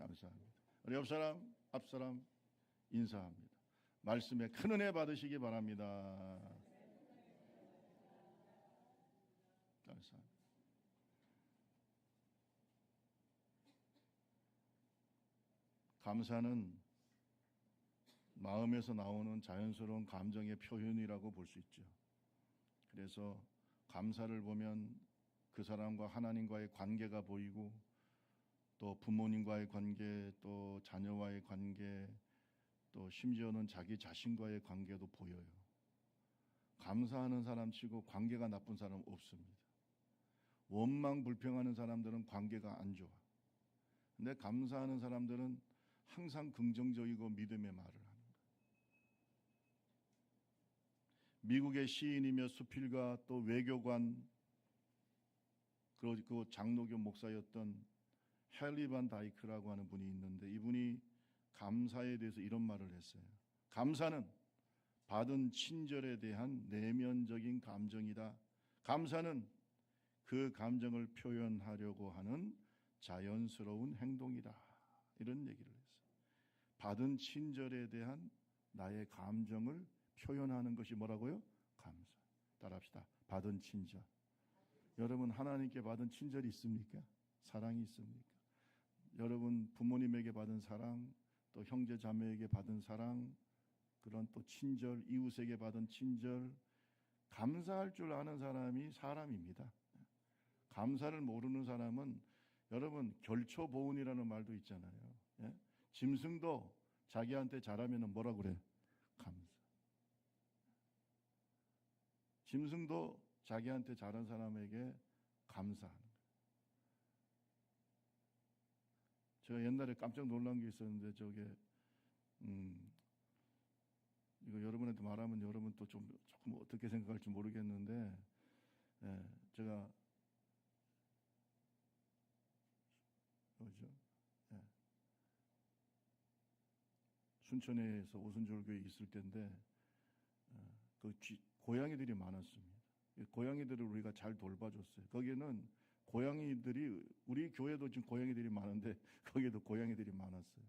감사합니다. 우리 앞사람 인사합니다. 말씀에 큰 은혜 받으시기 바랍니다. 감사합니다. 감사는 마음에서 나오는 자연스러운 감정의 표현이라고 볼 수 있죠. 그래서 감사를 보면 그 사람과 하나님과의 관계가 보이고 또 부모님과의 관계, 또 자녀와의 관계, 또 심지어는 자기 자신과의 관계도 보여요. 감사하는 사람 치고 관계가 나쁜 사람 없습니다. 원망 불평하는 사람들은 관계가 안 좋아. 근데 감사하는 사람들은 항상 긍정적이고 믿음의 말을 하는 거예요. 미국의 시인이며 수필가 또 외교관 그리고 장로교 목사였던 헨리 반 다이크라고 하는 분이 있는데 이분이 감사에 대해서 이런 말을 했어요. 감사는 받은 친절에 대한 내면적인 감정이다. 감사는 그 감정을 표현하려고 하는 자연스러운 행동이다. 이런 얘기를 했어요. 받은 친절에 대한 나의 감정을 표현하는 것이 뭐라고요? 감사. 따라합시다. 받은 친절. 여러분 하나님께 받은 친절이 있습니까? 사랑이 있습니까? 여러분 부모님에게 받은 사랑, 또 형제 자매에게 받은 사랑, 그런 또 친절, 이웃에게 받은 친절, 감사할 줄 아는 사람이 사람입니다. 감사를 모르는 사람은 여러분 결초보은이라는 말도 있잖아요. 예? 짐승도 자기한테 잘하면 뭐라고 그래? 감사. 짐승도 자기한테 잘한 사람에게 감사하는 거예요. 제가 옛날에 깜짝 놀란 게 있었는데 저게 이거 여러분한테 말하면 여러분 또 조금 어떻게 생각할지 모르겠는데 제가 순천에서 오순절교회 있을 때인데 고양이들이 많았습니다. 고양이들을 우리가 잘 돌봐줬어요. 거기는 고양이들이 우리 교회도 지금 고양이들이 많은데 거기에도 고양이들이 많았어요.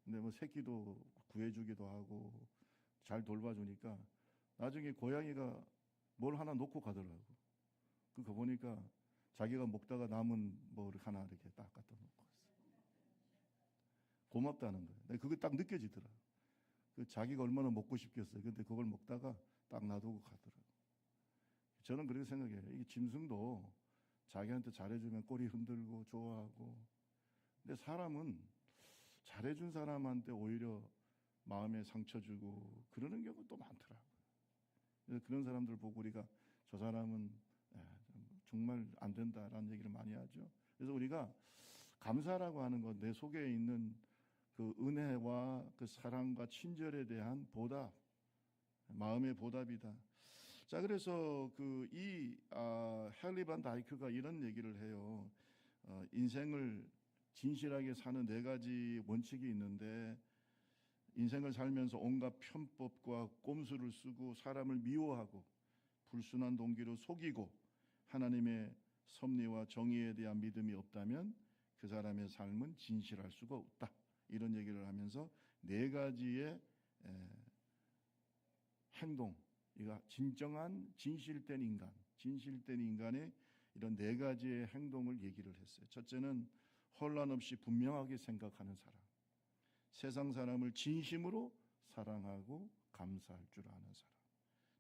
근데 뭐 새끼도 구해주기도 하고 잘 돌봐주니까 나중에 고양이가 뭘 하나 놓고 가더라고. 그거 보니까 자기가 먹다가 남은 뭘 하나 이렇게 딱 갖다 놓고 왔어. 고맙다는 거예요. 근데 그게 딱 느껴지더라. 그 자기가 얼마나 먹고 싶겠어요. 근데 그걸 먹다가 딱 놔두고 가더라고. 저는 그렇게 생각해요. 이게 짐승도 자기한테 잘해주면 꼬리 흔들고 좋아하고. 근데 사람은 잘해준 사람한테 오히려 마음에 상처 주고 그러는 경우도 많더라고요. 그래서 그런 사람들 보고 우리가 저 사람은 정말 안 된다라는 얘기를 많이 하죠. 그래서 우리가 감사라고 하는 것, 내 속에 있는 그 은혜와 그 사랑과 친절에 대한 보답, 마음의 보답이다. 자, 그래서 헨리 반 다이크가 이런 얘기를 해요. 인생을 진실하게 사는 4가지 원칙이 있는데 인생을 살면서 온갖 편법과 꼼수를 쓰고 사람을 미워하고 불순한 동기로 속이고 하나님의 섭리와 정의에 대한 믿음이 없다면 그 사람의 삶은 진실할 수가 없다. 이런 얘기를 하면서 4가지의 행동, 이거 진정한 진실된 인간의 이런 4가지의 행동을 얘기를 했어요. 첫째는 혼란 없이 분명하게 생각하는 사람, 세상 사람을 진심으로 사랑하고 감사할 줄 아는 사람,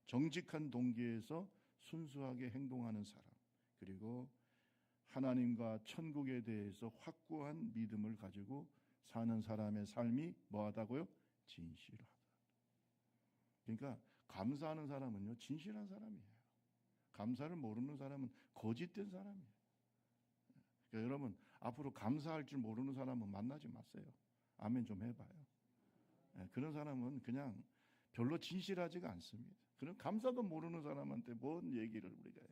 정직한 동기에서 순수하게 행동하는 사람, 그리고 하나님과 천국에 대해서 확고한 믿음을 가지고 사는 사람의 삶이 뭐하다고요? 진실하다. 그러니까 감사하는 사람은요, 진실한 사람이에요. 감사를 모르는 사람은 거짓된 사람이에요. 그러니까 여러분 앞으로 감사할 줄 모르는 사람은 만나지 마세요. 아멘 좀 해봐요. 그런 사람은 그냥 별로 진실하지가 않습니다. 그런 감사도 모르는 사람한테 뭔 얘기를 우리가 해요.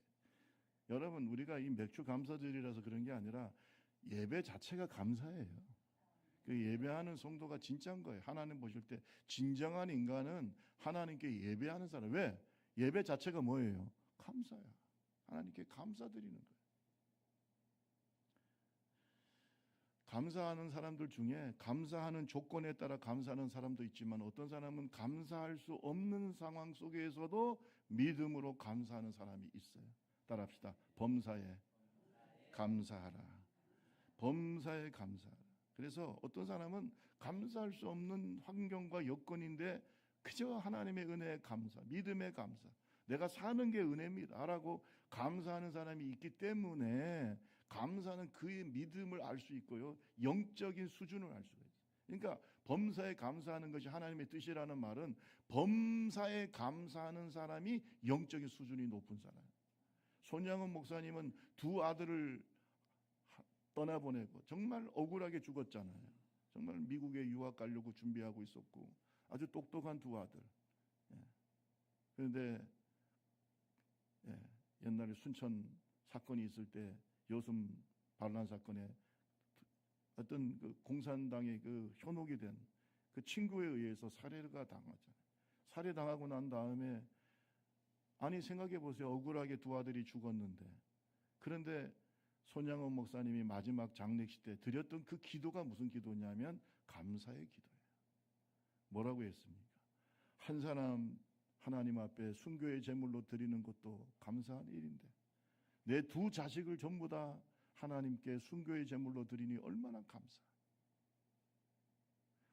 여러분 우리가 이 맥주 감사절이라서 그런 게 아니라 예배 자체가 감사예요. 그 예배하는 성도가 진짜인 거예요. 하나님 보실 때 진정한 인간은 하나님께 예배하는 사람. 왜? 예배 자체가 뭐예요? 감사야. 하나님께 감사드리는 거예요. 감사하는 사람들 중에 감사하는 조건에 따라 감사하는 사람도 있지만 어떤 사람은 감사할 수 없는 상황 속에서도 믿음으로 감사하는 사람이 있어요. 따라합시다. 범사에 감사하라. 범사에 감사하라. 그래서 어떤 사람은 감사할 수 없는 환경과 여건인데 그저 하나님의 은혜에 감사, 믿음에 감사, 내가 사는 게 은혜입니다 라고 감사하는 사람이 있기 때문에 감사는 그의 믿음을 알 수 있고요, 영적인 수준을 알 수가 있어요. 그러니까 범사에 감사하는 것이 하나님의 뜻이라는 말은 범사에 감사하는 사람이 영적인 수준이 높은 사람. 손양원 목사님은 두 아들을 떠나보내고 정말 억울하게 죽었잖아요. 정말 미국에 유학 가려고 준비하고 있었고 아주 똑똑한 두 아들. 그런데 옛날에 순천 사건이 있을 때 여순 반란 사건에 어떤 그 공산당의 그 현혹이 된 그 친구에 의해서 살해가 당하잖아요. 살해당하고 난 다음에 아니 생각해 보세요. 억울하게 두 아들이 죽었는데 그런데 손양원 목사님이 마지막 장례식 때 드렸던 그 기도가 무슨 기도냐면 감사의 기도예요. 뭐라고 했습니까? 한 사람 하나님 앞에 순교의 제물로 드리는 것도 감사한 일인데 내 두 자식을 전부 다 하나님께 순교의 제물로 드리니 얼마나 감사.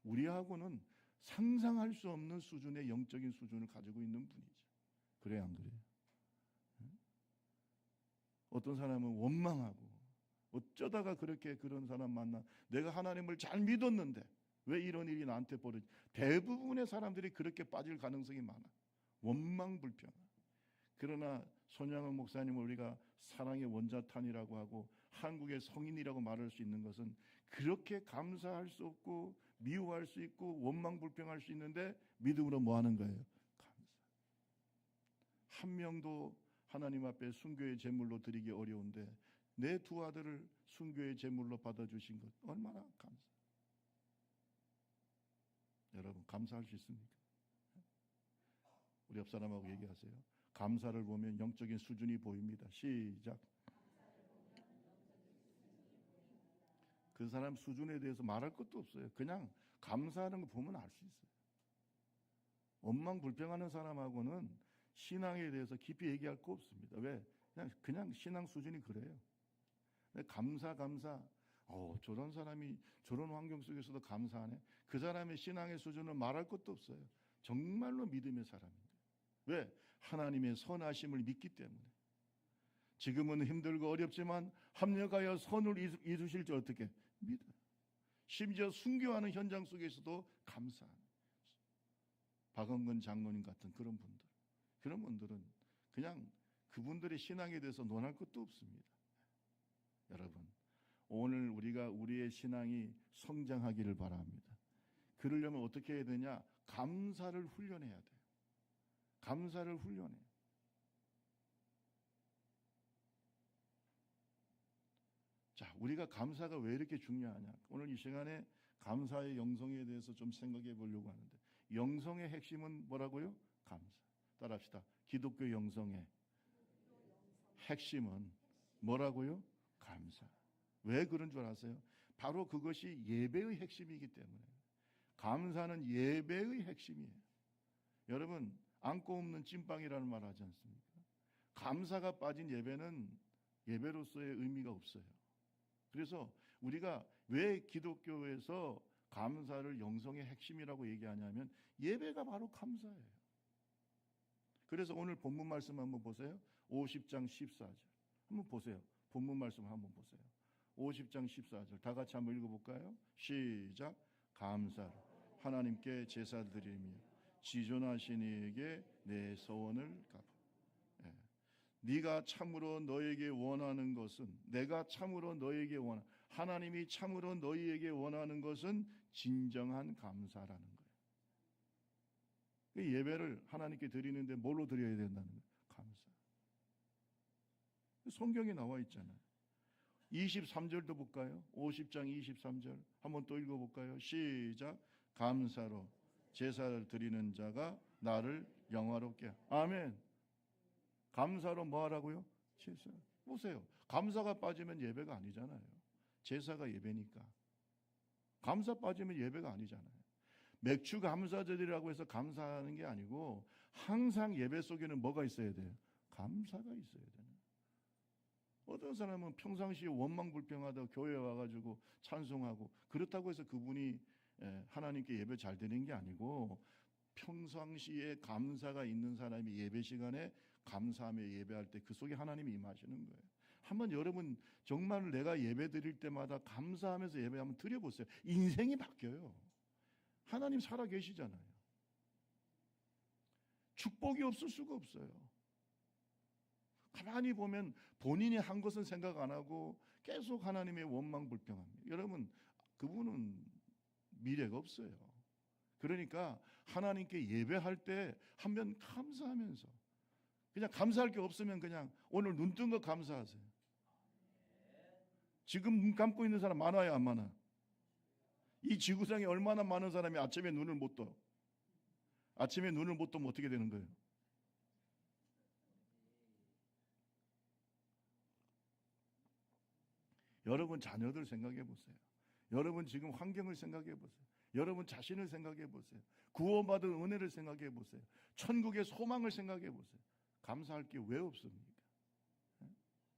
우리하고는 상상할 수 없는 수준의 영적인 수준을 가지고 있는 분이죠. 그래요, 안 그래요? 어떤 사람은 원망하고 어쩌다가 그렇게 그런 사람 만나 내가 하나님을 잘 믿었는데 왜 이런 일이 나한테 벌어지? 대부분의 사람들이 그렇게 빠질 가능성이 많아. 원망 불평. 그러나 손양원 목사님을 우리가 사랑의 원자탄이라고 하고 한국의 성인이라고 말할 수 있는 것은 그렇게 감사할 수 없고 미워할 수 있고 원망 불평할 수 있는데 믿음으로 뭐 하는 거예요? 감사. 한 명도 하나님 앞에 순교의 제물로 드리기 어려운데 내 두 아들을 순교의 제물로 받아주신 것 얼마나 감사. 여러분 감사할 수 있습니까? 우리 옆 사람하고 얘기하세요. 감사를 보면 영적인 수준이 보입니다. 시작. 그 사람 수준에 대해서 말할 것도 없어요. 그냥 감사하는 거 보면 알 수 있어요. 원망 불평하는 사람하고는 신앙에 대해서 깊이 얘기할 거 없습니다. 왜? 그냥 신앙 수준이 그래요. 감사. 저런 사람이 저런 환경 속에서도 감사하네. 그 사람의 신앙의 수준은 말할 것도 없어요. 정말로 믿음의 사람인데. 왜? 하나님의 선하심을 믿기 때문에. 지금은 힘들고 어렵지만 합력하여 선을 이루실 줄 어떻게 믿어요. 심지어 순교하는 현장 속에서도 감사하는 박원근 장로님 같은 그런 분들은 그냥 그분들의 신앙에 대해서 논할 것도 없습니다. 여러분 오늘 우리가 우리의 신앙이 성장하기를 바랍니다. 그러려면 어떻게 해야 되냐? 감사를 훈련해야 돼요. 감사를 훈련해. 자, 우리가 감사가 왜 이렇게 중요하냐? 오늘 이 시간에 감사의 영성에 대해서 좀 생각해 보려고 하는데 영성의 핵심은 뭐라고요? 감사. 따라합시다. 기독교 영성의 핵심은 뭐라고요? 감사. 왜 그런 줄 아세요? 바로 그것이 예배의 핵심이기 때문에. 감사는 예배의 핵심이에요. 여러분 안고 없는 찐빵이라는 말 하지 않습니까? 감사가 빠진 예배는 예배로서의 의미가 없어요. 그래서 우리가 왜 기독교에서 감사를 영성의 핵심이라고 얘기하냐면 예배가 바로 감사예요. 그래서 오늘 본문 말씀 한번 보세요. 50장 14절 한번 보세요. 본문 말씀 한번 보세요. 50장 14절 다 같이 한번 읽어볼까요? 시작. 감사로 하나님께 제사 드리며 지존하신 이에게 내 소원을 갚아. 네가 참으로 너에게 원하는 것은 내가 참으로 너에게 하나님이 참으로 너희에게 원하는 것은 진정한 감사라는 거예요. 예배를 하나님께 드리는데 뭘로 드려야 된다는 거예요? 감사. 성경에 나와 있잖아요. 23절도 볼까요? 50장 23절 한번 또 읽어볼까요? 시작. 감사로 제사를 드리는 자가 나를 영화롭게. 아멘. 감사로 뭐 하라고요? 제사. 보세요. 감사가 빠지면 예배가 아니잖아요. 제사가 예배니까. 감사 빠지면 예배가 아니잖아요. 맥주 감사절이라고 해서 감사하는 게 아니고 항상 예배 속에는 뭐가 있어야 돼요? 감사가 있어야 되는. 어떤 사람은 평상시에 원망불평하다 교회에 와가지고 찬송하고 그렇다고 해서 그분이 하나님께 예배 잘 드리는 게 아니고 평상시에 감사가 있는 사람이 예배 시간에 감사하며 예배할 때 그 속에 하나님이 임하시는 거예요. 한번 여러분 정말 내가 예배 드릴 때마다 감사하면서 예배 한번 드려보세요. 인생이 바뀌어요. 하나님 살아 계시잖아요. 축복이 없을 수가 없어요. 가만히 보면 본인이 한 것은 생각 안 하고 계속 하나님의 원망불평합니다. 여러분 그분은 미래가 없어요. 그러니까 하나님께 예배할 때 한번 감사하면서 그냥 감사할 게 없으면 그냥 오늘 눈 뜬 거 감사하세요. 지금 눈 감고 있는 사람 많아요, 안 많아? 이 지구상에 얼마나 많은 사람이 아침에 눈을 못 떠? 아침에 눈을 못 뜨면 어떻게 되는 거예요? 여러분 자녀들 생각해 보세요. 여러분 지금 환경을 생각해 보세요. 여러분 자신을 생각해 보세요. 구원받은 은혜를 생각해 보세요. 천국의 소망을 생각해 보세요. 감사할 게 왜 없습니까?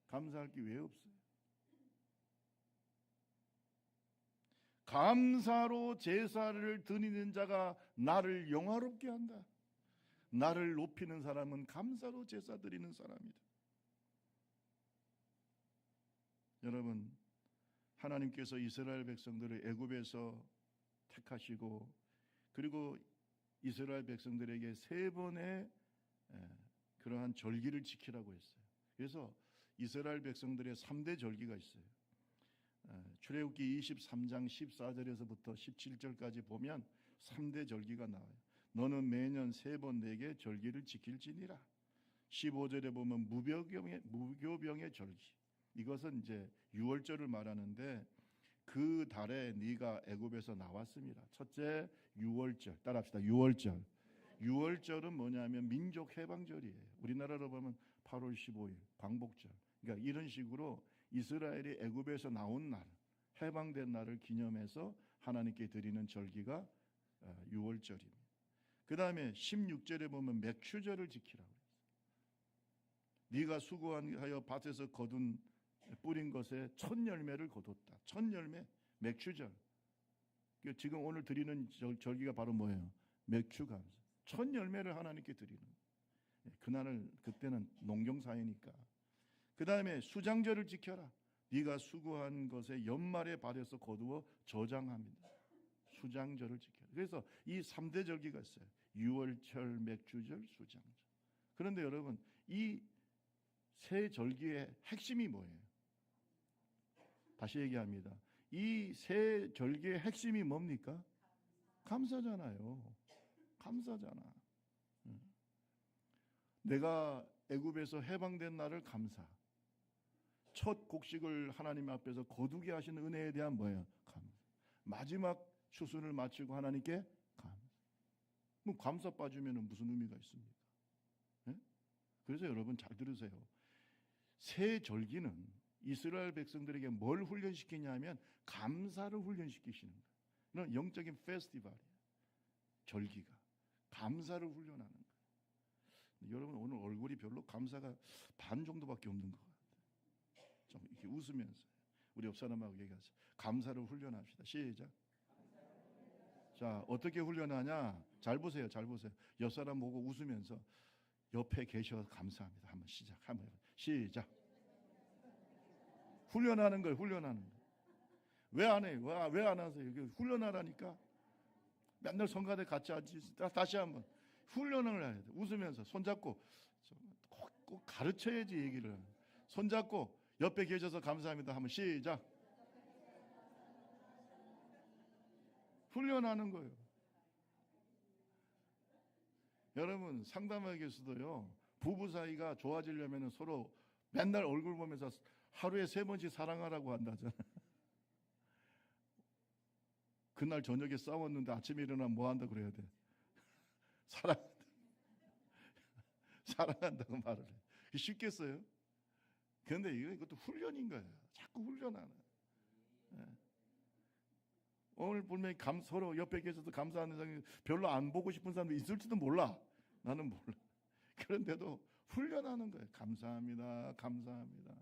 감사할 게 왜 없어요? 감사로 제사를 드리는 자가 나를 영화롭게 한다. 나를 높이는 사람은 감사로 제사 드리는 사람이다. 여러분 하나님께서 이스라엘 백성들을 애굽에서 택하시고 그리고 이스라엘 백성들에게 3번의 그러한 절기를 지키라고 했어요. 그래서 이스라엘 백성들의 3대 절기가 있어요. 출애굽기 23장 14절에서부터 17절까지 보면 3대 절기가 나와요. 너는 매년 3번 내게 절기를 지킬지니라. 15절에 보면 무교병의 절기. 이것은 이제 유월절을 말하는데 그 달에 네가 애굽에서 나왔습니다. 첫째 유월절. 따라합시다. 유월절. 유월절은 뭐냐면 민족 해방절이에요. 우리나라로 보면 8월 15일 광복절. 그러니까 이런 식으로 이스라엘이 애굽에서 나온 날, 해방된 날을 기념해서 하나님께 드리는 절기가 유월절입니다. 그 다음에 16절에 보면 맥추절을 지키라고 했어요. 네가 수고하여 밭에서 거둔 뿌린 것에 첫 열매를 거뒀다. 첫 열매, 맥추절. 지금 오늘 드리는 절기가 바로 뭐예요? 맥추감사. 첫 열매를 하나님께 드리는. 그날을 그때는 농경사회니까. 그 다음에 수장절을 지켜라. 네가 수고한 것에 연말에 밭에서 거두어 저장합니다. 수장절을 지켜라. 그래서 이 3대 절기가 있어요. 유월절, 맥추절, 수장절. 그런데 여러분 이 세 절기의 핵심이 뭐예요? 다시 얘기합니다. 이 세 절기의 핵심이 뭡니까? 감사잖아요. 감사잖아. 내가 애굽에서 해방된 날을 감사. 첫 곡식을 하나님 앞에서 거두게 하신 은혜에 대한 뭐예요? 감사. 마지막 추수를 마치고 하나님께 감사. 그럼 감사 빠지면 무슨 의미가 있습니까? 네? 그래서 여러분 잘 들으세요. 새 절기는 이스라엘 백성들에게 뭘 훈련시키냐면 감사를 훈련시키시는 거예요. 이런 영적인 페스티벌이에요. 절기가 감사를 훈련하는 거예요. 여러분 오늘 얼굴이 별로 감사가 반 정도밖에 없는 것 같아요. 좀 이렇게 웃으면서 우리 옆 사람하고 얘기하세요. 감사를 훈련합시다. 시작. 자, 어떻게 훈련하냐? 잘 보세요. 잘 보세요. 옆 사람 보고 웃으면서 옆에 계셔서 감사합니다. 한번 시작. 한번 시작. 훈련하는 거예요. 훈련하는 거예요. 왜 안 해요? 왜 안 하세요? 훈련하라니까. 맨날 성가대 같이 앉지. 다시 한번 훈련을 해야 돼. 웃으면서 손잡고 꼭 가르쳐야지 얘기를. 손잡고 옆에 계셔서 감사합니다. 한번 시작. 훈련하는 거예요. 여러분 상담학에서도요. 부부 사이가 좋아지려면 서로 맨날 얼굴 보면서 하루에 3번씩 사랑하라고 한다잖아. 그날 저녁에 싸웠는데 아침에 일어나면 뭐 한다 그래야 돼? 사랑한다고 말을 해. 쉽겠어요? 그런데 이것도 훈련인 거예요. 자꾸 훈련하는. 오늘 분명히 서로 옆에 계셔서 감사하는 사람이 별로 안 보고 싶은 사람도 있을지도 몰라. 나는 몰라. 그런데도 훈련하는 거예요. 감사합니다. 감사합니다.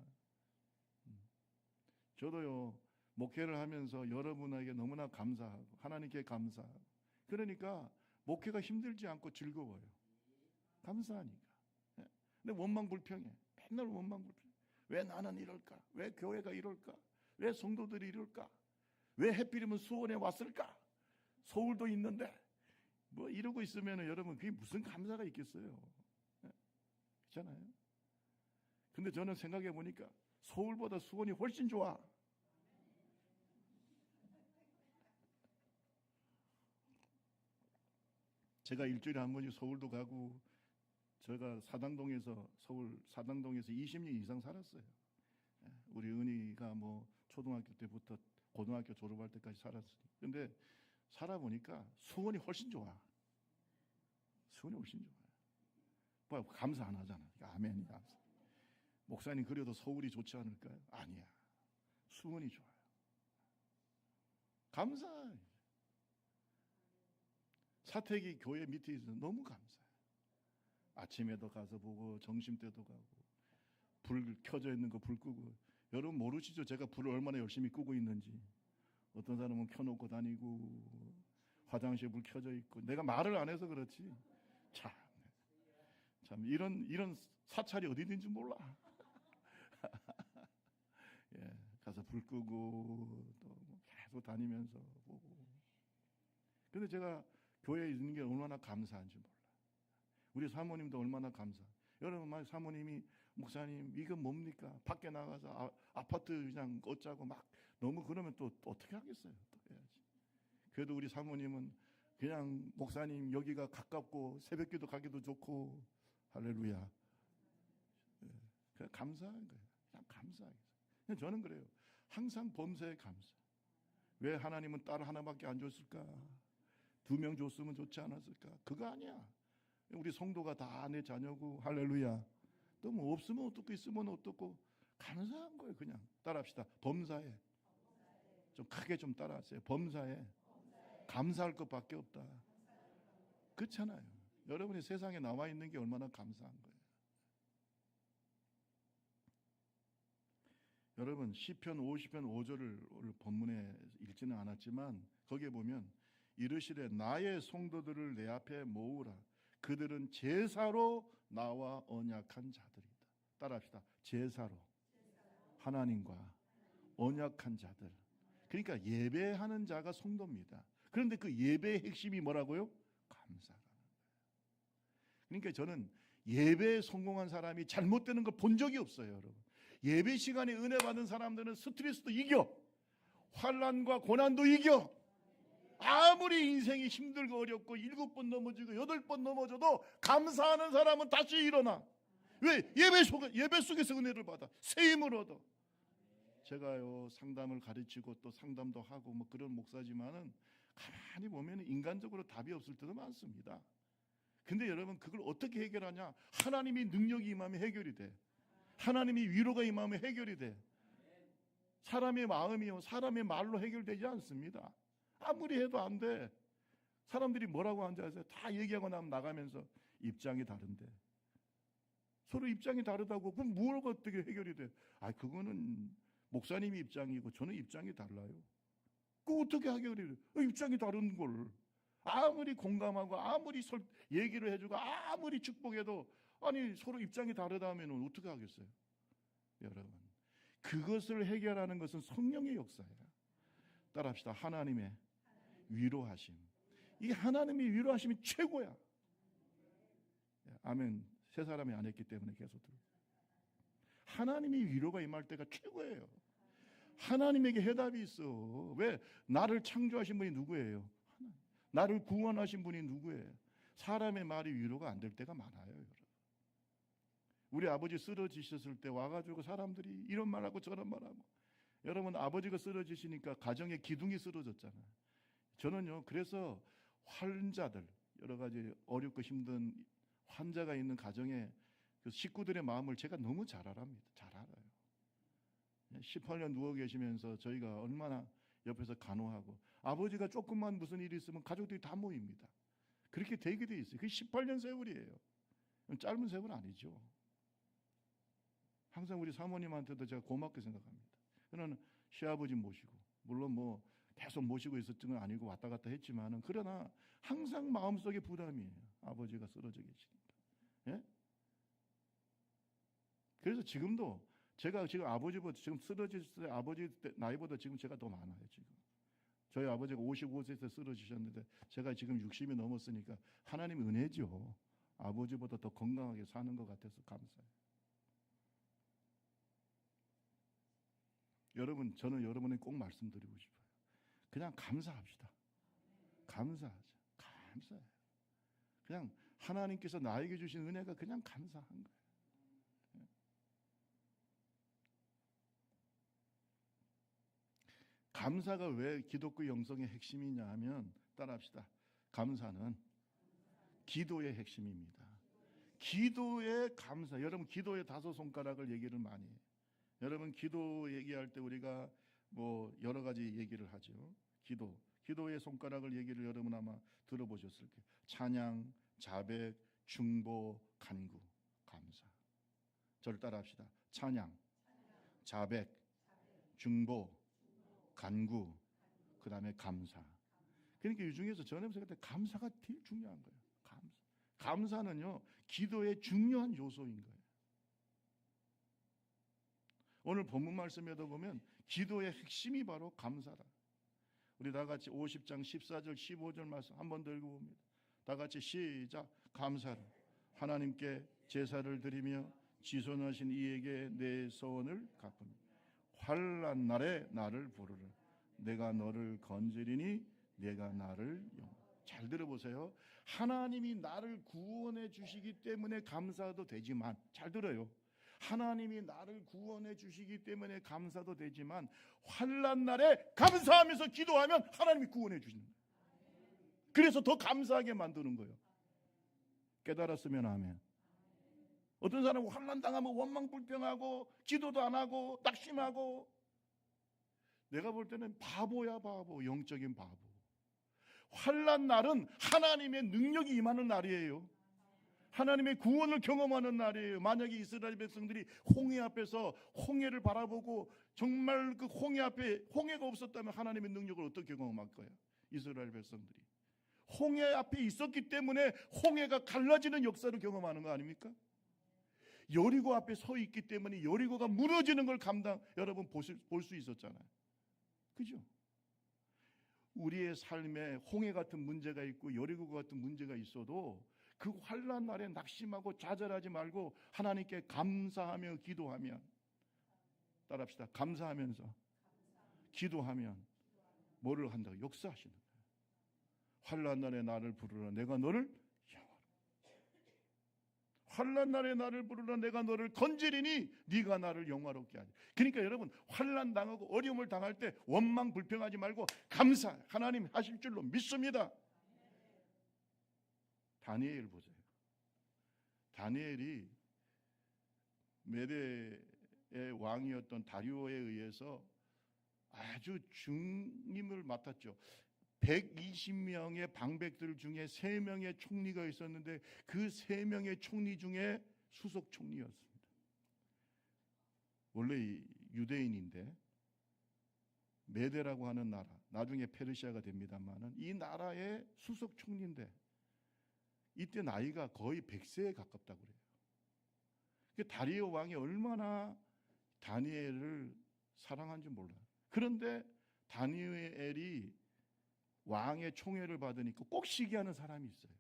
저도요, 목회를 하면서 여러분에게 너무나 감사하고 하나님께 감사하고, 그러니까 목회가 힘들지 않고 즐거워요. 감사하니까. 근데 원망불평해. 맨날 원망불평. 왜 나는 이럴까? 왜 교회가 이럴까? 왜 성도들이 이럴까? 왜 해필이면 수원에 왔을까? 서울도 있는데 뭐 이러고 있으면 여러분 그게 무슨 감사가 있겠어요? 그렇잖아요. 근데 저는 생각해 보니까 서울보다 수원이 훨씬 좋아. 제가 일주일에 한 번씩 서울도 가고, 제가 서울 사당동에서 20년 이상 살았어요. 우리 은희가 뭐 초등학교 때부터 고등학교 졸업할 때까지 살았으니. 근데 살아보니까 수원이 훨씬 좋아. 수원이 훨씬 좋아요. 뭐 감사 안 하잖아. 아멘이 감사. 목사님 그래도 서울이 좋지 않을까요? 아니야. 수원이 좋아요. 감사. 사택이 교회 밑에 있어서 너무 감사해요. 아침에도 가서 보고 점심 때도 가고, 불 켜져 있는 거 불 끄고. 여러분 모르시죠? 제가 불을 얼마나 열심히 끄고 있는지. 어떤 사람은 켜놓고 다니고, 화장실에 불 켜져 있고. 내가 말을 안 해서 그렇지. 참 이런 사찰이 어디 있는지 몰라. 예, 가서 불 끄고 또 계속 다니면서 보고. 근데 제가 교회에 있는 게 얼마나 감사한지 몰라. 우리 사모님도 얼마나 감사. 여러분, 만약 사모님이 목사님 이거 뭡니까? 밖에 나가서 아파트 그냥 얻자고 막 너무 그러면 또 어떻게 하겠어요? 또 해야지. 그래도 우리 사모님은 그냥 목사님 여기가 가깝고 새벽기도 가기도 좋고, 할렐루야. 그냥 감사한 거예요. 그냥 감사하게. 저는 그래요. 항상 범사에 감사. 왜 하나님은 딸 하나밖에 안 줬을까? 2명 줬으면 좋지 않았을까? 그거 아니야. 우리 성도가 다 내 자녀고, 할렐루야. 또 뭐 없으면 어떻고 있으면 어떻고, 감사한 거예요. 그냥 따라합시다. 범사에. 좀 크게 좀 따라하세요. 범사에 감사할 것밖에 없다. 그렇잖아요. 여러분이 세상에 나와 있는 게 얼마나 감사한 거예요. 여러분, 시편 50편 5절을 오늘 본문에 읽지는 않았지만 거기에 보면 이르시되 나의 성도들을 내 앞에 모으라. 그들은 제사로 나와 언약한 자들이다. 따라합시다. 제사로 하나님과 언약한 자들. 그러니까 예배하는 자가 성도입니다. 그런데 그 예배의 핵심이 뭐라고요? 감사라는 거예요. 그러니까 저는 예배에 성공한 사람이 잘못되는 걸 본 적이 없어요, 여러분. 예배 시간에 은혜 받은 사람들은 스트레스도 이겨, 환난과 고난도 이겨. 아무리 인생이 힘들고 어렵고 7번 넘어지고 8번 넘어져도 감사하는 사람은 다시 일어나. 왜? 예배 속에서 은혜를 받아, 새 힘을 얻어. 제가요 상담을 가르치고 또 상담도 하고 뭐 그런 목사지만은 가만히 보면 인간적으로 답이 없을 때도 많습니다. 근데 여러분 그걸 어떻게 해결하냐? 하나님이 능력이 임하면 해결이 돼. 하나님이 위로가 임하면 해결이 돼. 사람의 마음이요 사람의 말로 해결되지 않습니다. 아무리 해도 안 돼. 사람들이 뭐라고 하는지 아세요? 다 얘기하고 나면 나가면서 입장이 다른데, 서로 입장이 다르다고 그럼 뭘 어떻게 해결이 돼? 그거는 목사님이 입장이고 저는 입장이 달라요. 그거 어떻게 해결이 돼? 입장이 다른 걸 아무리 공감하고 아무리 얘기를 해주고 아무리 축복해도 아니 서로 입장이 다르다 하면 어떻게 하겠어요? 여러분, 그것을 해결하는 것은 성령의 역사예요. 따라합시다. 하나님의 위로하심. 이 하나님의 위로하심이 최고야. 아멘. 세 사람이 안 했기 때문에 계속 들어. 하나님의 위로가 임할 때가 최고예요. 하나님에게 해답이 있어. 왜? 나를 창조하신 분이 누구예요? 하나님. 나를 구원하신 분이 누구예요? 사람의 말이 위로가 안 될 때가 많아요, 여러분. 우리 아버지 쓰러지셨을 때 와가지고 사람들이 이런 말하고 저런 말하고. 여러분, 아버지가 쓰러지시니까 가정의 기둥이 쓰러졌잖아요. 저는요, 그래서 환자들, 여러 가지 어렵고 힘든 환자가 있는 가정에 그 식구들의 마음을 제가 너무 잘 알아요. 18년 누워 계시면서 저희가 얼마나 옆에서 간호하고, 아버지가 조금만 무슨 일이 있으면 가족들이 다 모입니다. 그렇게 되게 돼 있어요. 그게 18년 세월이에요. 짧은 세월 아니죠. 항상 우리 사모님한테도 제가 고맙게 생각합니다. 그러나 시아버지 모시고, 물론 뭐 계속 모시고 있었던 건 아니고 왔다 갔다 했지만은, 그러나 항상 마음속에 부담이에요. 아버지가 쓰러져 계시니까. 예? 그래서 지금도 제가 지금 아버지보다, 지금 쓰러질 때 아버지 나이보다 지금 제가 더 많아요. 지금 저희 아버지가 55세에서 쓰러지셨는데 제가 지금 60이 넘었으니까 하나님의 은혜죠. 아버지보다 더 건강하게 사는 것 같아서 감사해요. 여러분, 저는 여러분에게 꼭 말씀드리고 싶어요. 그냥 감사합시다. 감사하자. 감사해요. 그냥 하나님께서 나에게 주신 은혜가 그냥 감사한 거예요. 감사가 왜 기독교 영성의 핵심이냐 하면, 따라합시다. 감사는 기도의 핵심입니다. 기도의 감사. 여러분, 기도의 5손가락을 얘기를 많이 해요. 여러분, 기도 얘기할 때 우리가 뭐 여러 가지 얘기를 하죠. 기도의 손가락을 얘기를 여러분 아마 들어보셨을 거예요. 찬양, 자백, 중보, 간구, 감사. 저를 따라합시다. 찬양, 자백, 중보, 간구, 그 다음에 감사. 그러니까 이 중에서 저는 생각할 때 감사가 제일 중요한 거예요. 감사는요, 기도의 중요한 요소인 거예요. 오늘 본문 말씀에도 보면 기도의 핵심이 바로 감사다. 우리 다 같이 50장 14절 15절 말씀 한 번 더 읽어봅니다. 다 같이 시작. 감사를 하나님께 제사를 드리며 지손하신 이에게 내 소원을 갚으며 환난 날에 나를 부르라. 내가 너를 건지리니 내가 나를 잘 들어보세요. 하나님이 나를 구원해 주시기 때문에 감사도 되지만, 잘 들어요. 하나님이 나를 구원해 주시기 때문에 감사도 되지만, 환난 날에 감사하면서 기도하면 하나님이 구원해 주시는 거예요. 그래서 더 감사하게 만드는 거예요. 깨달았으면 아멘. 어떤 사람은 환난 당하면 원망불평하고 기도도 안 하고 낙심하고, 내가 볼 때는 바보야, 바보. 영적인 바보. 환난 날은 하나님의 능력이 임하는 날이에요. 하나님의 구원을 경험하는 날이에요. 만약에 이스라엘 백성들이 홍해 앞에서 홍해를 바라보고 정말 그 홍해 앞에 홍해가 없었다면 하나님의 능력을 어떻게 경험할 거예요? 이스라엘 백성들이 홍해 앞에 있었기 때문에 홍해가 갈라지는 역사를 경험하는 거 아닙니까? 여리고 앞에 서 있기 때문에 여리고가 무너지는 걸 여러분 볼 수 있었잖아요. 그죠? 우리의 삶에 홍해 같은 문제가 있고 여리고 같은 문제가 있어도 그 환난 날에 낙심하고 좌절하지 말고 하나님께 감사하며 기도하면, 따라합시다. 감사하면서 기도하면 뭐를 한다고? 역사하시는 거예요. 환난 날에 나를 부르라. 내가 너를 환난 날에 나를 부르라. 내가 너를 건지리니 네가 나를 영화롭게 하리. 그러니까 여러분, 환난 당하고 어려움을 당할 때 원망 불평하지 말고 감사, 하나님 하실 줄로 믿습니다. 다니엘 보세요. 다니엘이 메대의 왕이었던 다리오에 의해서 아주 중임을 맡았죠. 120명의 방백들 중에 3명의 총리가 있었는데 그 3명의 총리 중에 수석 총리였습니다. 원래 유대인인데 메대라고 하는 나라, 나중에 페르시아가 됩니다만은 이 나라의 수석 총리인데 이때 나이가 거의 100세에 가깝다고 그래요. 다리오 왕이 얼마나 다니엘을 사랑한지 몰라요. 그런데 다니엘이 왕의 총애를 받으니까 꼭 시기하는 사람이 있어요.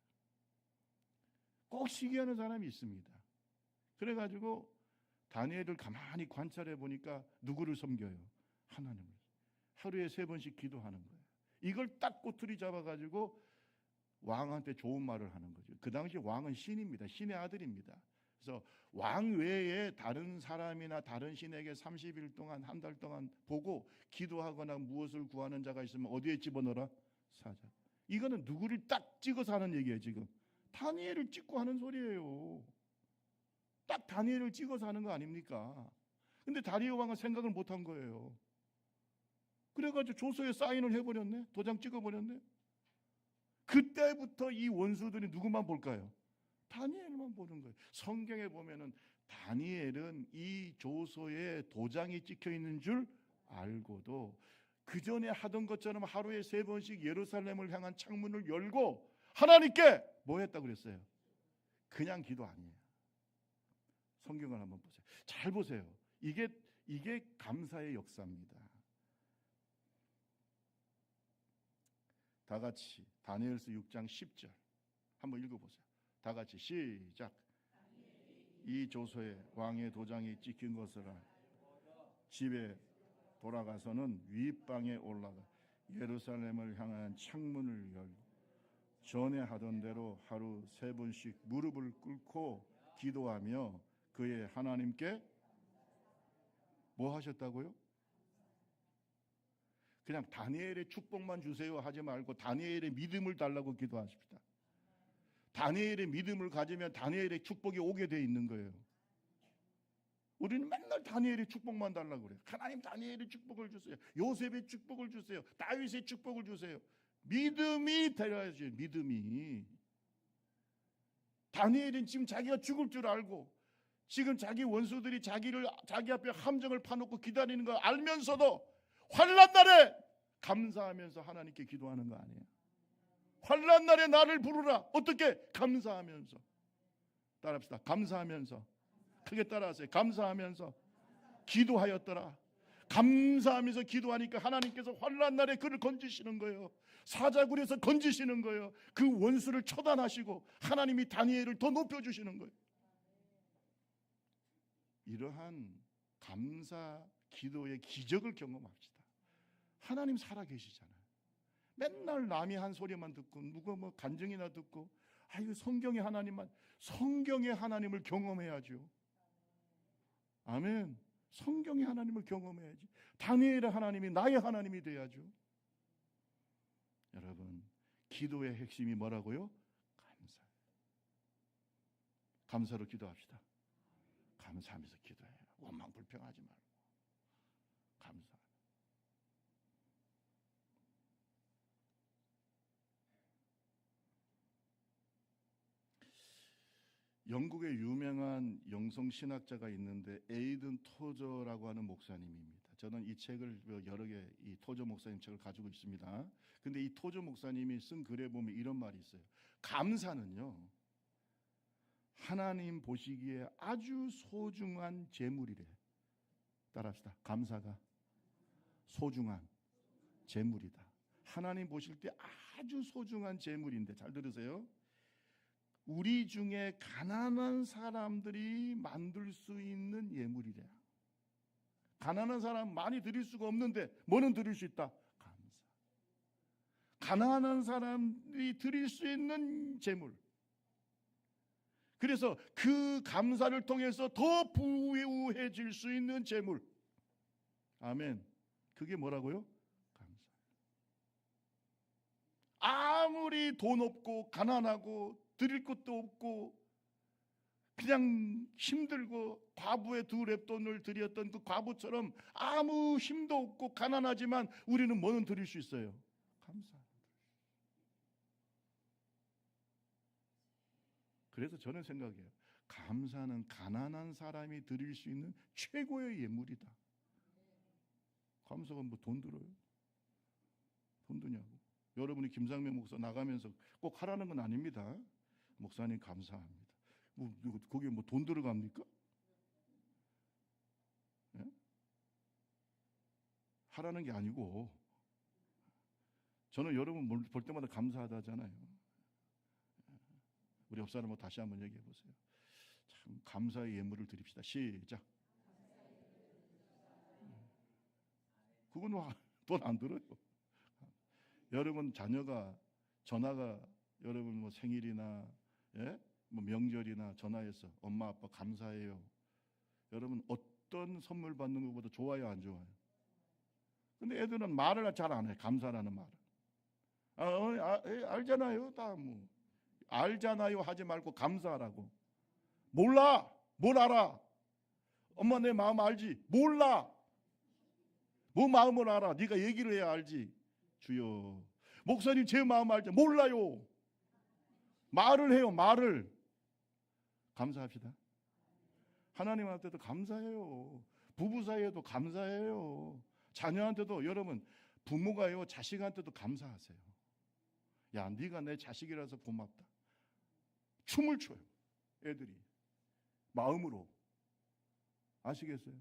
꼭 시기하는 사람이 있습니다. 그래가지고 다니엘을 가만히 관찰해 보니까 누구를 섬겨요? 하나님을. 하루에 3번씩 기도하는 거예요. 이걸 딱 꼬투리 잡아가지고 왕한테 좋은 말을 하는 거죠. 그 당시 왕은 신입니다. 신의 아들입니다. 그래서 왕 외에 다른 사람이나 다른 신에게 30일 동안, 한 달 동안 보고 기도하거나 무엇을 구하는 자가 있으면 어디에 집어넣어라? 사자. 이거는 누구를 딱 찍어서 하는 얘기예요. 지금 다니엘을 찍고 하는 소리예요. 딱 다니엘을 찍어서 하는 거 아닙니까? 근데 다리오 왕은 생각을 못한 거예요. 그래가지고 조서에 사인을 해버렸네. 도장 찍어버렸네. 그때부터 이 원수들이 누구만 볼까요? 다니엘만 보는 거예요. 성경에 보면은 다니엘은 이 조서에 도장이 찍혀 있는 줄 알고도 그 전에 하던 것처럼 하루에 3번씩 예루살렘을 향한 창문을 열고 하나님께 뭐 했다고 그랬어요? 그냥 기도 아니에요. 성경을 한번 보세요. 잘 보세요. 이게 감사의 역사입니다. 다 같이 다니엘서 6장 10절 한번 읽어보세요. 다 같이 시작. 이 조서에 왕의 도장이 찍힌 것을 알고 집에 돌아가서는 윗방에 올라가 예루살렘을 향한 창문을 열고 전에 하던 대로 하루 3번씩 무릎을 꿇고 기도하며 그의 하나님께 뭐 하셨다고요? 그냥 다니엘의 축복만 주세요 하지 말고 다니엘의 믿음을 달라고 기도하십시다. 다니엘의 믿음을 가지면 다니엘의 축복이 오게 돼 있는 거예요. 우리는 맨날 다니엘의 축복만 달라고 그래요. 하나님 다니엘의 축복을 주세요. 요셉의 축복을 주세요. 다윗의 축복을 주세요. 믿음이 되어야지. 믿음이. 다니엘은 지금 자기가 죽을 줄 알고 지금 자기 원수들이 자기 앞에 함정을 파놓고 기다리는 걸 알면서도 환난 날에 감사하면서 하나님께 기도하는 거 아니에요. 환난 날에 나를 부르라. 어떻게? 감사하면서. 따라합시다. 감사하면서. 크게 따라하세요. 감사하면서 기도하였더라. 감사하면서 기도하니까 하나님께서 환난 날에 그를 건지시는 거예요. 사자굴에서 건지시는 거예요. 그 원수를 처단하시고 하나님이 다니엘을 더 높여주시는 거예요. 이러한 감사 기도의 기적을 경험합시다. 하나님 살아계시잖아요. 맨날 남이 한 소리만 듣고 누가 뭐 간증이나 듣고 아유 성경의 하나님을 경험해야죠. 아멘. 성경의 하나님을 경험해야지. 다니엘의 하나님이 나의 하나님이 돼야죠. 여러분, 기도의 핵심이 뭐라고요? 감사. 감사로 기도합시다. 감사하면서 기도해요. 원망 불평하지 말고 감사. 영국의 유명한 영성 신학자가 있는데 에이든 토저라고 하는 목사님입니다. 저는 이 책을 여러 개 이 토저 목사님 책을 가지고 있습니다. 근데 이 토저 목사님이 쓴 글에 보면 이런 말이 있어요. 감사는요, 하나님 보시기에 아주 소중한 재물이래. 따라합시다. 감사가 소중한 재물이다. 하나님 보실 때 아주 소중한 재물인데 잘 들으세요. 우리 중에 가난한 사람들이 만들 수 있는 예물이래요. 가난한 사람 많이 드릴 수가 없는데 뭐는 드릴 수 있다? 감사. 가난한 사람이 드릴 수 있는 재물. 그래서 그 감사를 통해서 더 부유해질 수 있는 재물. 아멘. 그게 뭐라고요? 감사. 아무리 돈 없고 가난하고 드릴 것도 없고 그냥 힘들고 과부의 2렙돈을 드렸던 그 과부처럼 아무 힘도 없고 가난하지만 우리는 뭐는 드릴 수 있어요? 감사. 그래서 저는 생각해요. 감사는 가난한 사람이 드릴 수 있는 최고의 예물이다. 감사가 뭐 돈 들어요? 돈 드냐고. 여러분이 김상명 목사 나가면서 꼭 하라는 건 아닙니다. 목사님 감사합니다. 거기에 뭐 돈 들어갑니까? 예? 하라는 게 아니고 저는 여러분 볼 때마다 감사하다잖아요. 우리 옆 사람 다시 한번 얘기해 보세요. 참 감사의 예물을 드립시다. 시작. 그건 돈 안 들어요. 여러분 자녀가 전화가 여러분 뭐 생일이나 예? 뭐 명절이나 전화해서 엄마 아빠 감사해요. 여러분 어떤 선물 받는 것보다 좋아요, 안 좋아요? 근데 애들은 말을 잘 안 해. 감사라는 말을. 알잖아요. 다 뭐 알잖아요 하지 말고 감사하라고. 몰라. 뭘 알아? 엄마 내 마음 알지? 몰라. 뭐 마음을 알아? 네가 얘기를 해야 알지. 주여, 목사님 제 마음 알지? 몰라요. 말을 해요. 말을. 감사합시다. 하나님한테도 감사해요. 부부 사이에도 감사해요. 자녀한테도. 여러분, 부모가요 자식한테도 감사하세요. 야, 네가 내 자식이라서 고맙다. 춤을 춰요. 애들이 마음으로. 아시겠어요?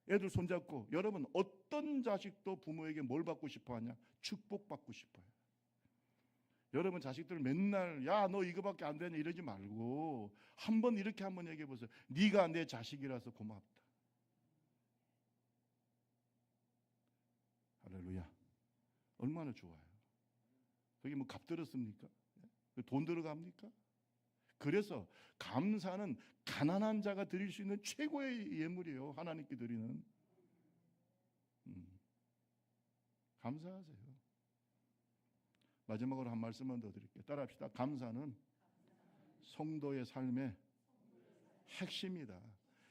애들 손잡고. 여러분, 어떤 자식도 부모에게 뭘 받고 싶어 하냐? 축복받고 싶어요. 여러분, 자식들 맨날 야, 너 이거밖에 안 되냐 이러지 말고 한번 이렇게 한번 얘기해 보세요. 네가 내 자식이라서 고맙다. 할렐루야. 얼마나 좋아요. 그게 뭐 값 들었습니까? 돈 들어갑니까? 그래서 감사는 가난한 자가 드릴 수 있는 최고의 예물이에요. 하나님께 드리는. 감사하세요. 마지막으로 한 말씀만 더 드릴게요. 따라합시다. 감사는 성도의 삶의 핵심이다.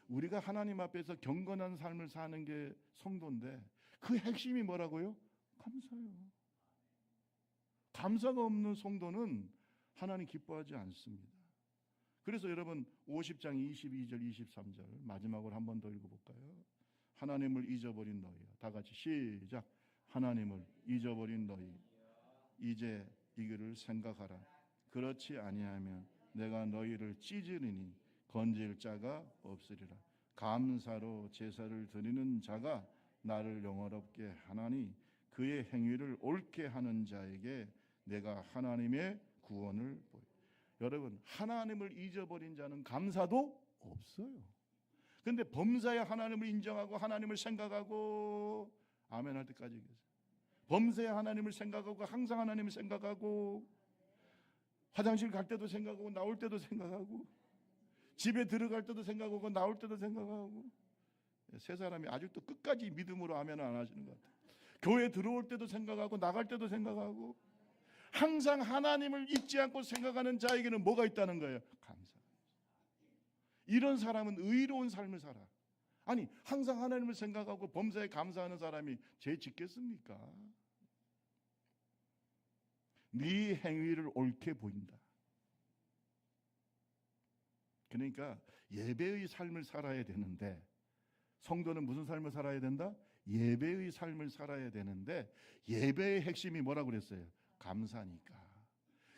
우리가 하나님 앞에서 경건한 삶을 사는 게 성도인데 그 핵심이 뭐라고요? 감사요. 감사가 없는 성도는 하나님 기뻐하지 않습니다. 그래서 여러분 50장 22절 23절 마지막으로 한 번 더 읽어볼까요? 하나님을 잊어버린 너희. 다 같이 시작. 하나님을 잊어버린 너희, 이제 이거를 생각하라. 그렇지 아니하면 내가 너희를 찢으리니 건질 자가 없으리라. 감사로 제사를 드리는 자가 나를 영화롭게 하나니 그의 행위를 옳게 하는 자에게 내가 하나님의 구원을 보여. 여러분, 하나님을 잊어버린 자는 감사도 없어요. 그런데 범사에 하나님을 인정하고 하나님을 생각하고 아멘 할 때까지 계세요. 범사에 하나님을 생각하고 항상 하나님을 생각하고 화장실 갈 때도 생각하고 나올 때도 생각하고 집에 들어갈 때도 생각하고 나올 때도 생각하고. 세 사람이 아직도 끝까지 믿음으로 아멘 안 하시는 것 같아요. 교회 들어올 때도 생각하고 나갈 때도 생각하고 항상 하나님을 잊지 않고 생각하는 자에게는 뭐가 있다는 거예요? 감사. 이런 사람은 의로운 삶을 살아. 아니, 항상 하나님을 생각하고 범사에 감사하는 사람이 죄 짓겠습니까? 네 행위를 옳게 보인다. 그러니까 예배의 삶을 살아야 되는데, 성도는 무슨 삶을 살아야 된다? 예배의 삶을 살아야 되는데, 예배의 핵심이 뭐라고 그랬어요? 감사니까.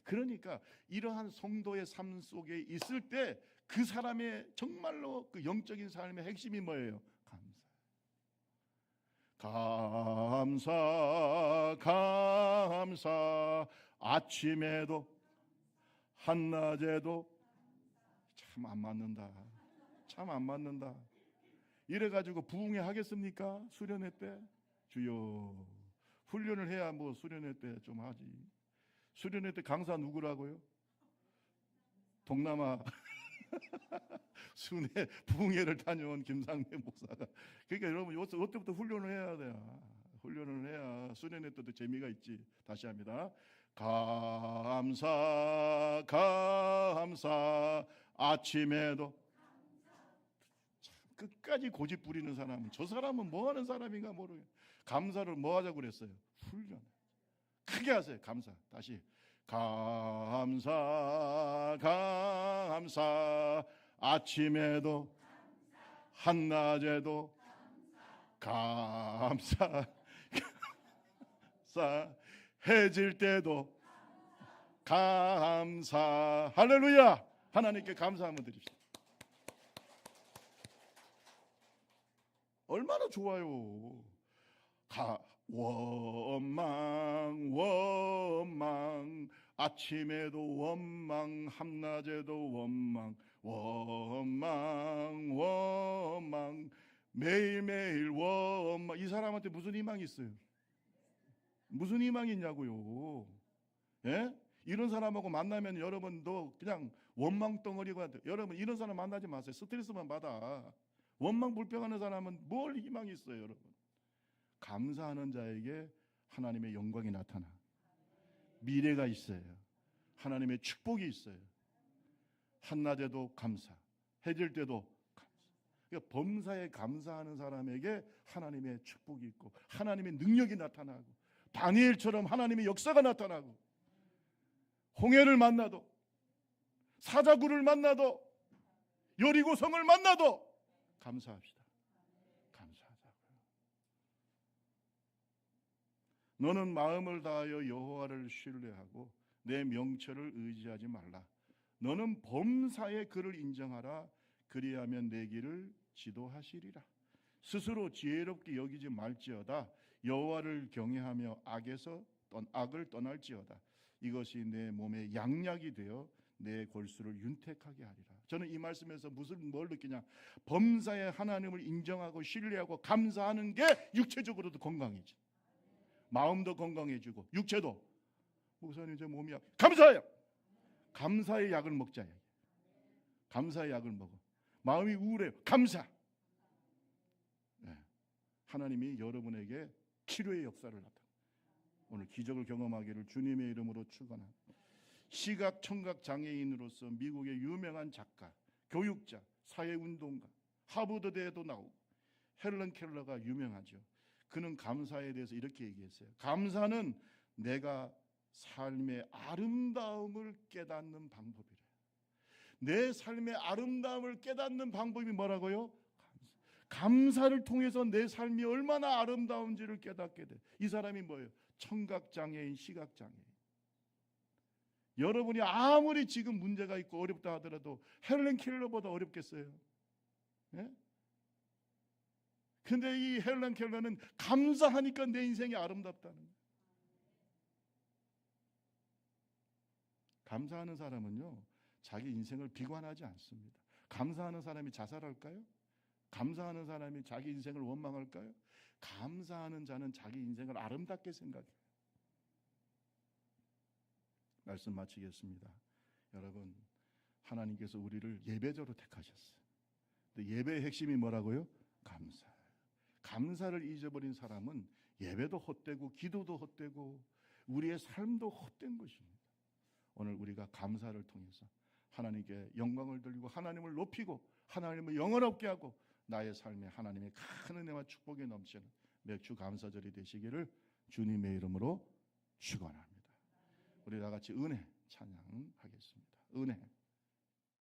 그러니까 이러한 성도의 삶 속에 있을 때 그 사람의 정말로 그 영적인 삶의 핵심이 뭐예요? 감사. 감사, 감사. 아침에도 한낮에도. 참 안 맞는다. 참 안 맞는다. 이래가지고 부흥회 하겠습니까? 수련회 때? 주여, 훈련을 해야 뭐 수련회 때 좀 하지. 수련회 때 강사 누구라고요? 동남아 순회 부흥회를 다녀온 김상배 목사가. 그러니까 여러분 이때부터 훈련을 해야 돼요. 훈련을 해야 수련회 때도 재미가 있지. 다시 합니다. 감사. 감사. 아침에도. 참, 끝까지 고집 부리는 사람은 저 사람은 뭐 하는 사람인가 모르겠어요. 감사를 뭐 하자고 그랬어요? 훈련. 크게 하세요. 감사. 다시. 감사. 감사. 아침에도 한낮에도 감사. 감사. 해질 때도 감사. 할렐루야. 하나님께 감사 한번 드립시다. 얼마나 좋아요. 원망. 원망. 아침에도 원망. 한낮에도 원망. 원망. 원망. 매일매일 원망. 이 사람한테 무슨 희망이 있어요? 무슨 희망이 있냐고요? 예? 이런 사람하고 만나면 여러분도 그냥 원망 덩어리가 돼요. 여러분 이런 사람 만나지 마세요. 스트레스만 받아. 원망 불평하는 사람은 뭘 희망이 있어요, 여러분? 감사하는 자에게 하나님의 영광이 나타나. 미래가 있어요. 하나님의 축복이 있어요. 한낮에도 감사, 해질 때도 감사. 그러니까 범사에 감사하는 사람에게 하나님의 축복이 있고 하나님의 능력이 나타나고 다니엘처럼 하나님의 역사가 나타나고 홍해를 만나도 사자굴을 만나도 여리고성을 만나도 감사합시다. 감사하자고요. 너는 마음을 다하여 여호와를 신뢰하고 내 명철을 의지하지 말라. 너는 범사에 그를 인정하라. 그리하면 내 길을 지도하시리라. 스스로 지혜롭게 여기지 말지어다. 여호와를 경외하며 악을 떠날지어다. 이것이 내 몸에 양약이 되어 내 골수를 윤택하게 하리라. 저는 이 말씀에서 뭘 느끼냐? 범사에 하나님을 인정하고 신뢰하고 감사하는 게 육체적으로도 건강해지. 마음도 건강해지고 육체도. 목사님 제 몸이 감사해요. 감사의 약을 먹자. 감사의 약을 먹어. 마음이 우울해요. 감사. 네. 하나님이 여러분에게 치료의 역사를 나타내. 오늘 기적을 경험하기를 주님의 이름으로 축원합니다. 시각 청각 장애인으로서 미국의 유명한 작가, 교육자, 사회운동가, 하버드대에도 나오고 헬런 켈러가 유명하죠. 그는 감사에 대해서 이렇게 얘기했어요. 감사는 내가 삶의 아름다움을 깨닫는 방법이래. 내 삶의 아름다움을 깨닫는 방법이 뭐라고요? 감사를 통해서 내 삶이 얼마나 아름다운지를 깨닫게 돼. 이 사람이 뭐예요? 청각장애인, 시각장애인. 여러분이 아무리 지금 문제가 있고 어렵다 하더라도 헬렌 켈러보다 어렵겠어요? 예? 근데 이 헬렌 켈러는 감사하니까 내 인생이 아름답다는 거예요. 감사하는 사람은요, 자기 인생을 비관하지 않습니다. 감사하는 사람이 자살할까요? 감사하는 사람이 자기 인생을 원망할까요? 감사하는 자는 자기 인생을 아름답게 생각해요. 말씀 마치겠습니다. 여러분, 하나님께서 우리를 예배자로 택하셨어요. 근데 예배의 핵심이 뭐라고요? 감사. 감사를 잊어버린 사람은 예배도 헛되고 기도도 헛되고 우리의 삶도 헛된 것입니다. 오늘 우리가 감사를 통해서 하나님께 영광을 돌리고 하나님을 높이고 하나님을 영원롭게 하고 나의 삶에 하나님의 큰 은혜와 축복이 넘치는 맥주 감사절이 되시기를 주님의 이름으로 축원합니다. 우리 다 같이 은혜 찬양하겠습니다. 은혜.